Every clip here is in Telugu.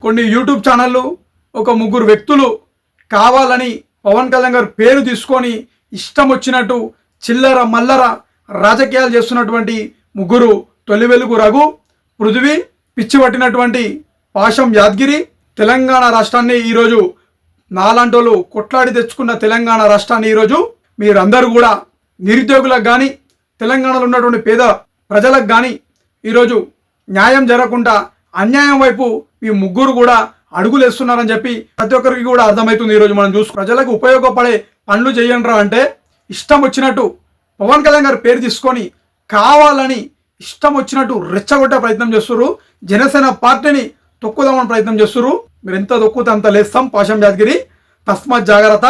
కొన్ని యూట్యూబ్ ఛానళ్ళు ఒక ముగ్గురు వ్యక్తులు కావాలని పవన్ కళ్యాణ్ గారి పేరు తీసుకొని ఇష్టం వచ్చినట్టు చిల్లర మల్లర రాజకీయాలు చేస్తున్నటువంటి ముగ్గురు తొలి వెలుగు రఘు, పృథ్వీ, పిచ్చి పట్టినటువంటి పాశం యాదగిరి తెలంగాణ రాష్ట్రాన్ని ఈరోజు నాలాంటోళ్ళు కొట్లాడి తెచ్చుకున్న తెలంగాణ రాష్ట్రాన్ని ఈరోజు మీరందరూ కూడా నిరుద్యోగులకు కానీ తెలంగాణలో ఉన్నటువంటి పేద ప్రజలకు కానీ ఈరోజు న్యాయం జరగకుండా అన్యాయం వైపు ఈ ముగ్గురు కూడా అడుగులు వేస్తున్నారని చెప్పి ప్రతి ఒక్కరికి కూడా అర్థమవుతుంది. ఈరోజు మనం చూసి ప్రజలకు ఉపయోగపడే పనులు చేయండిరా అంటే ఇష్టం వచ్చినట్టు పవన్ కళ్యాణ్ గారి పేరు తీసుకొని కావాలని ఇష్టం వచ్చినట్టు రెచ్చగొట్టే ప్రయత్నం చేస్తున్నారు. జనసేన పార్టీని తొక్కుదామని ప్రయత్నం చేస్తున్నారు. మీరు ఎంత తొక్కుతే అంత లేస్తాం. పాశం యాదగిరి తస్మాత్ జాగ్రత్త.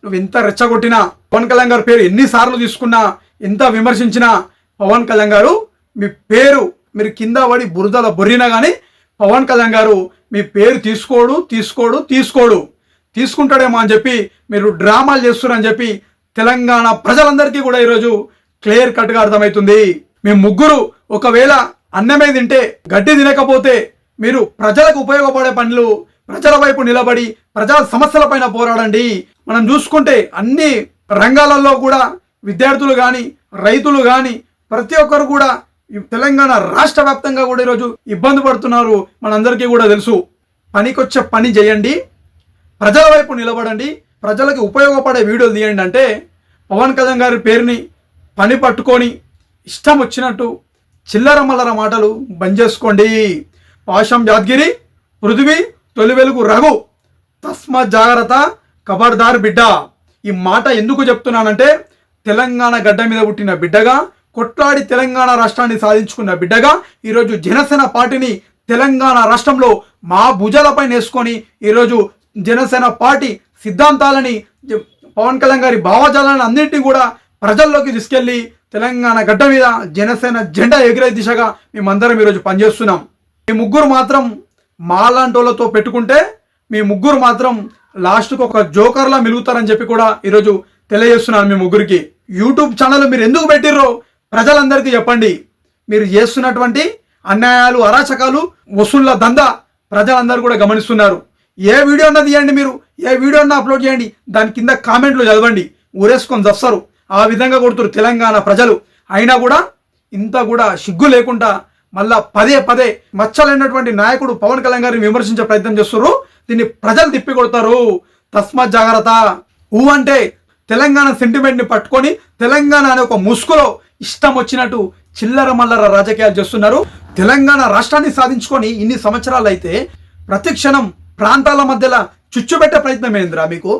నువ్వు ఎంత రెచ్చగొట్టినా పవన్ కళ్యాణ్ గారి పేరు ఎన్నిసార్లు తీసుకున్నా ఎంత విమర్శించినా పవన్ కళ్యాణ్ గారు మీ పేరు మీరు కింద పడి బురదల బొర్రినా కానీ పవన్ కళ్యాణ్ గారు మీ పేరు తీసుకుంటాడేమో అని చెప్పి మీరు డ్రామాలు చేస్తున్నారని చెప్పి తెలంగాణ ప్రజలందరికీ కూడా ఈరోజు క్లియర్ కట్గా అర్థమవుతుంది. మీ ముగ్గురు ఒకవేళ అన్నమే తింటే గడ్డి తినకపోతే మీరు ప్రజలకు ఉపయోగపడే పనులు ప్రజల వైపు నిలబడి ప్రజా సమస్యల పైన పోరాడండి. మనం చూసుకుంటే అన్ని రంగాలలో కూడా విద్యార్థులు కానీ రైతులు కానీ ప్రతి ఒక్కరు కూడా తెలంగాణ రాష్ట్ర వ్యాప్తంగా కూడా ఈరోజు ఇబ్బంది పడుతున్నారు. మనందరికీ కూడా తెలుసు. పనికొచ్చే పని చేయండి, ప్రజల వైపు నిలబడండి, ప్రజలకు ఉపయోగపడే వీడియోలు తీయండి అంటే పవన్ కళ్యాణ్ గారి పేరుని పని పట్టుకొని ఇష్టం వచ్చినట్టు చిల్లర మల్లర మాటలు బంద్ చేసుకోండి. పాశం యాదగిరి, పృథ్వీ, తొలి వెలుగు రఘు తస్మాత్ జాగ్రత్త, ఖబర్దార్ బిడ్డ. ఈ మాట ఎందుకు చెప్తున్నానంటే తెలంగాణ గడ్డ మీద పుట్టిన బిడ్డగా కొట్లాడి తెలంగాణ రాష్ట్రాన్ని సాధించుకున్న బిడ్డగా ఈరోజు జనసేన పార్టీని తెలంగాణ రాష్ట్రంలో మా భుజాలపై వేసుకొని ఈరోజు జనసేన పార్టీ సిద్ధాంతాలని పవన్ కళ్యాణ్ గారి భావజాలను అన్నింటినీ కూడా ప్రజల్లోకి తీసుకెళ్లి తెలంగాణ గడ్డ మీద జనసేన జెండా ఎగిరే దిశగా మేమందరం ఈరోజు పనిచేస్తున్నాం. మీ ముగ్గురు మాత్రం మాలాంటోళ్ళతో పెట్టుకుంటే మీ ముగ్గురు మాత్రం లాస్ట్కు ఒక జోకర్లా మిలుగుతారని చెప్పి కూడా ఈరోజు తెలియజేస్తున్నాను. మీ ముగ్గురికి యూట్యూబ్ ఛానల్ మీరు ఎందుకు పెట్టిర్రో ప్రజలందరికీ చెప్పండి. మీరు చేస్తున్నటువంటి అన్యాయాలు, అరాచకాలు, వసూళ్ల దందా ప్రజలందరూ కూడా గమనిస్తున్నారు. ఏ వీడియో అన్నా తీయండి, మీరు ఏ వీడియో అన్నా అప్లోడ్ చేయండి, దాని కింద కామెంట్లు చదవండి, ఊరేసుకొని దస్తారు. ఆ విధంగా కొడుతురు తెలంగాణ ప్రజలు. అయినా కూడా ఇంత కూడా సిగ్గు లేకుండా మళ్ళా పదే పదే మచ్చలైనటువంటి నాయకుడు పవన్ కళ్యాణ్ గారిని విమర్శించే ప్రయత్నం చేస్తున్నారు. దీన్ని ప్రజలు తిప్పి కొడతారు. తస్మాత్ జాగ్రత్త. అంటే తెలంగాణ సెంటిమెంట్ని పట్టుకొని తెలంగాణ అనే ఒక ముసుగులో ఇష్టం వచ్చినట్టు చిల్లర మల్లర రాజకీయాలు చేస్తున్నారు. తెలంగాణ రాష్ట్రాన్ని సాధించుకొని ఇన్ని సంవత్సరాలు అయితే ప్రతి క్షణం ప్రాంతాల మధ్యలో చుచ్చుబెట్టే ప్రయత్నం ఏందిరా మీకు?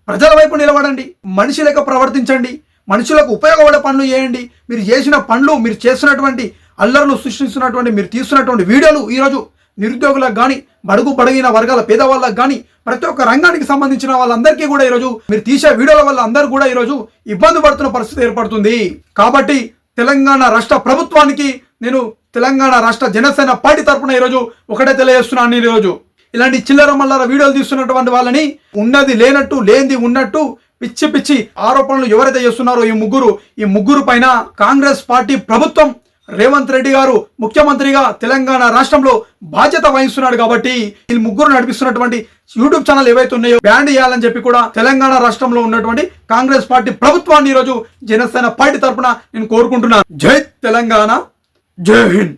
ప్రజల వైపు నిలబడండి, మనిషి లెక్క ప్రవర్తించండి, మనుషులకు ఉపయోగపడే పనులు చేయండి. మీరు చేసిన పనులు, మీరు చేస్తున్నటువంటి అల్లర్లు సృష్టిస్తున్నటువంటి, మీరు తీస్తున్నటువంటి వీడియోలు ఈరోజు నిరుద్యోగులకు కానీ బడుగు బడిగిన వర్గాల పేదవాళ్ళకు కానీ ప్రతి ఒక్క రంగానికి సంబంధించిన వాళ్ళందరికీ కూడా ఈరోజు మీరు తీసే వీడియోల వల్ల అందరూ కూడా ఈరోజు ఇబ్బంది పడుతున్న పరిస్థితి ఏర్పడుతుంది. కాబట్టి తెలంగాణ రాష్ట్ర ప్రభుత్వానికి నేను తెలంగాణ రాష్ట్ర జనసేన పార్టీ తరఫున ఈరోజు ఒకటే తెలియజేస్తున్నాను. నేను ఈరోజు ఇలాంటి చిల్లర మల్లర వీడియోలు తీస్తున్నటువంటి వాళ్ళని ఉన్నది లేనట్టు, లేనిది ఉన్నట్టు పిచ్చి పిచ్చి ఆరోపణలు ఎవరైతే చేస్తున్నారో ఈ ముగ్గురు పైన కాంగ్రెస్ పార్టీ ప్రభుత్వం రేవంత్ రెడ్డి గారు ముఖ్యమంత్రిగా తెలంగాణ రాష్ట్రంలో బాధ్యత వహిస్తున్నాడు. కాబట్టి ఈ ముగ్గురు నడిపిస్తున్నటువంటి యూట్యూబ్ ఛానల్ ఏవైతే ఉన్నాయో బ్యాన్ చేయాలని చెప్పి కూడా తెలంగాణ రాష్ట్రంలో ఉన్నటువంటి కాంగ్రెస్ పార్టీ ప్రభుత్వాన్ని ఈరోజు జనసేన పార్టీ తరఫున నేను కోరుకుంటున్నాను. జై తెలంగాణ, జై హింద్.